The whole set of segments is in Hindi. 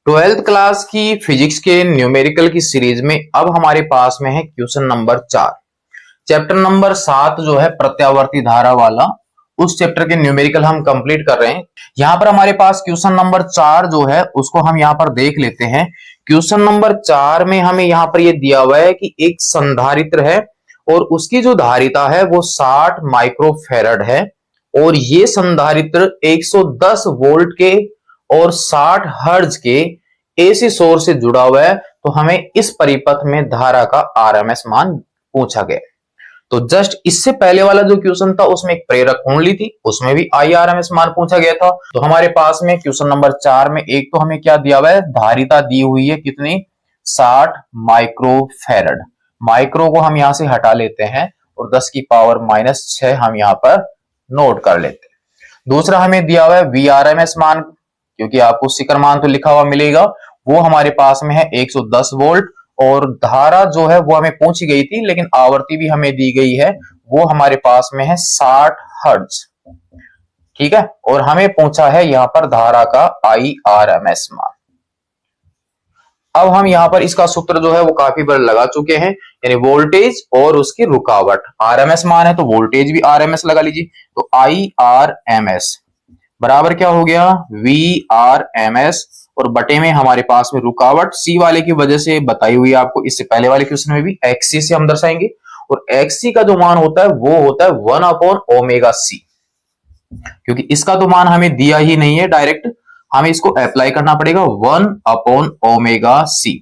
ट्वेल्थ क्लास की फिजिक्स के न्यूमेरिकल की सीरीज में अब हमारे पास में है क्वेश्चन नंबर 4। चैप्टर नंबर 7 जो है प्रत्यावर्ती धारा वाला, उस चैप्टर के न्यूमेरिकल हम कंप्लीट कर रहे हैं। यहाँ पर हमारे पास क्वेश्चन नंबर 4 जो है उसको हम यहाँ पर देख लेते हैं। क्वेश्चन नंबर 4 में हमें यहाँ पर ये दिया हुआ है कि एक संधारित्र है और उसकी जो धारिता है वो 60 माइक्रोफेरड है और ये संधारित्र 110 वोल्ट के और 60 हर्ट्ज के एसी सोर्स से जुड़ा हुआ है। तो हमें इस परिपथ में धारा का आरएमएस मान पूछा गया। तो जस्ट इससे पहले वाला जो क्वेश्चन था उसमें एक प्रेरक कुंडली थी, उसमें भी आरएमएस मान पूछा गया था। तो हमारे पास में क्वेश्चन नंबर 4 में एक तो हमें क्या दिया हुआ है, धारिता दी हुई है कितनी, 60 माइक्रोफेरड। माइक्रो को हम यहां से हटा लेते हैं और 10 की पावर -6 हम यहां पर नोट कर लेते हैं। दूसरा हमें दिया हुआ है वीआरएमएस मान, क्योंकि आपको शिखर मान तो लिखा हुआ मिलेगा, वो हमारे पास में है 110 वोल्ट और धारा जो है वो हमें पूछी गई थी लेकिन आवर्ती भी हमें दी गई है, वो हमारे पास में है 60 हर्ट्ज। ठीक है, और हमें पूछा है यहां पर धारा का आरएमएस मान। अब हम यहां पर इसका सूत्र जो है वो काफी बार लगा चुके हैं, यानी वोल्टेज और उसकी रुकावट। आरएमएस मान है तो वोल्टेज भी आरएमएस लगा लीजिए। तो आरएमएस बराबर क्या हो गया, वीआरएमएस और बटे में हमारे पास में रुकावट सी वाले की वजह से बताई हुई है आपको, इससे पहले वाले क्वेश्चन में भी एक्सी से हम दर्शाएंगे और एक्सी का जो मान होता है वो होता है 1/ओमेगा-c, क्योंकि इसका तो मान हमें दिया ही नहीं है डायरेक्ट, हमें इसको अप्लाई करना पड़ेगा 1/ओमेगा-c।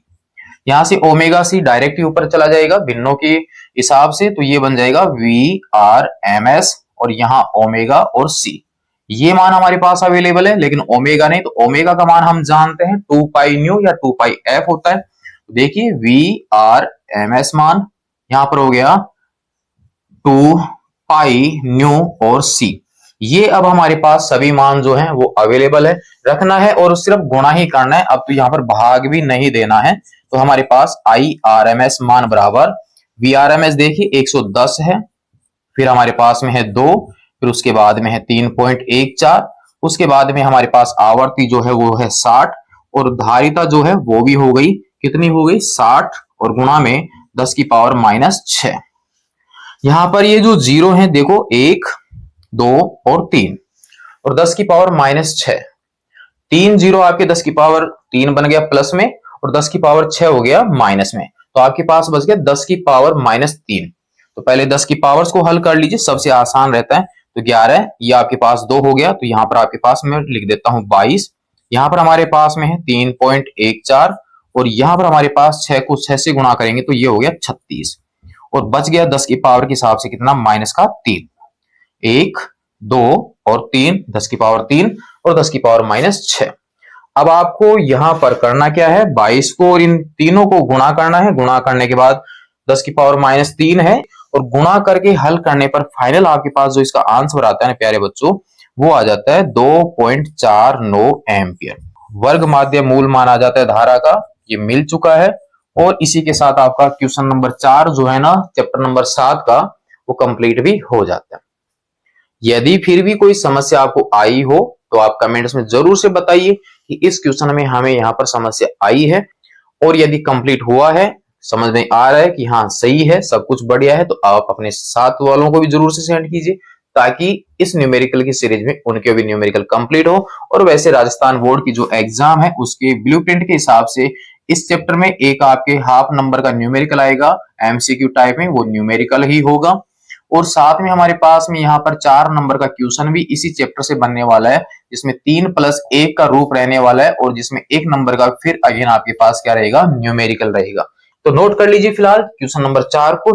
यहां से ओमेगा-c डायरेक्ट ही ऊपर चला जाएगा भिन्नों के हिसाब से, तो ये बन जाएगा वीआरएमएस और यहां ओमेगा और c। ये मान हमारे पास अवेलेबल है लेकिन ओमेगा नहीं, तो ओमेगा का मान हम जानते हैं 2 पाई न्यू या 2 पाई एफ होता है। देखिए वीआरएमएस मान यहां पर हो गया 2 पाई न्यू और सी। ये अब हमारे पास सभी मान जो हैं वो अवेलेबल है, रखना है और सिर्फ गुणा ही करना है। अब तो यहां पर भाग भी नहीं देना है। तो हमारे पास आरएमएस मान बराबर वीआरएमएस देखिए 110 है, फिर हमारे पास में है 2, फिर उसके बाद में है 3.14, उसके बाद में हमारे पास आवर्ती जो है वो है 60 और धारिता जो है वो भी हो गई, कितनी हो गई 60 और गुणा में 10 की पावर -6। यहां पर ये जो जीरो है देखो 1, 2 और 3 और 10 की पावर -6, 3 जीरो आपके 10 की पावर 3 बन गया प्लस में और 10 की पावर 6 हो गया माइनस में, तो आपके पास बच गया 10 की पावर -3। तो पहले 10 की पावर्स को हल कर लीजिए, सबसे आसान रहता है। तो 11 ये आपके पास 2 हो गया, तो यहां पर आपके पास मैं लिख देता हूं 22। यहां पर हमारे पास में है 3.14 और यहां पर हमारे पास 6 को 6 से गुणा करेंगे तो ये हो गया 36 और बच गया 10 की पावर के हिसाब से कितना, -3। 1, 2 और 3, 10 की पावर 3 और 10 की पावर -6। अब आपको यहां पर करना क्या है, 22 को और इन तीनों को गुणा करना है। गुणा करने के बाद 10 की पावर -3 है और गुणा करके हल करने पर फाइनल आपके पास जो इसका आंसर आता है ना प्यारे बच्चों, वो आ जाता है 2.49 एम्पियर। वर्ग माध्य मूल मान आ जाता है धारा का, ये मिल चुका है। और इसी के साथ आपका क्वेश्चन नंबर 4 जो है ना चैप्टर नंबर 7 का, वो कंप्लीट भी हो जाता है। यदि फिर भी कोई समस्या आपको आई हो तो आप कमेंट्स में जरूर से बताइए कि इस क्वेश्चन में हमें यहाँ पर समस्या आई है, और यदि कंप्लीट हुआ है, समझ में आ रहा है कि हाँ सही है, सब कुछ बढ़िया है, तो आप अपने साथ वालों को भी जरूर से सेंड कीजिए ताकि इस न्यूमेरिकल की सीरीज में उनके भी न्यूमेरिकल कंप्लीट हो। और वैसे राजस्थान बोर्ड की जो एग्जाम है उसके ब्लूप्रिंट के हिसाब से इस चैप्टर में एक आपके हाफ नंबर का न्यूमेरिकल आएगा एमसीक्यू टाइप में, वो न्यूमेरिकल ही होगा। और साथ में हमारे पास में यहाँ पर 4 नंबर का क्वेश्चन भी इसी चैप्टर से बनने वाला है, जिसमें 3+1 का रूप रहने वाला है और जिसमें 1 नंबर का फिर अगेन आपके पास क्या रहेगा, न्यूमेरिकल रहेगा। तो नोट कर लीजिए फिलहाल क्वेश्चन नंबर 4 को।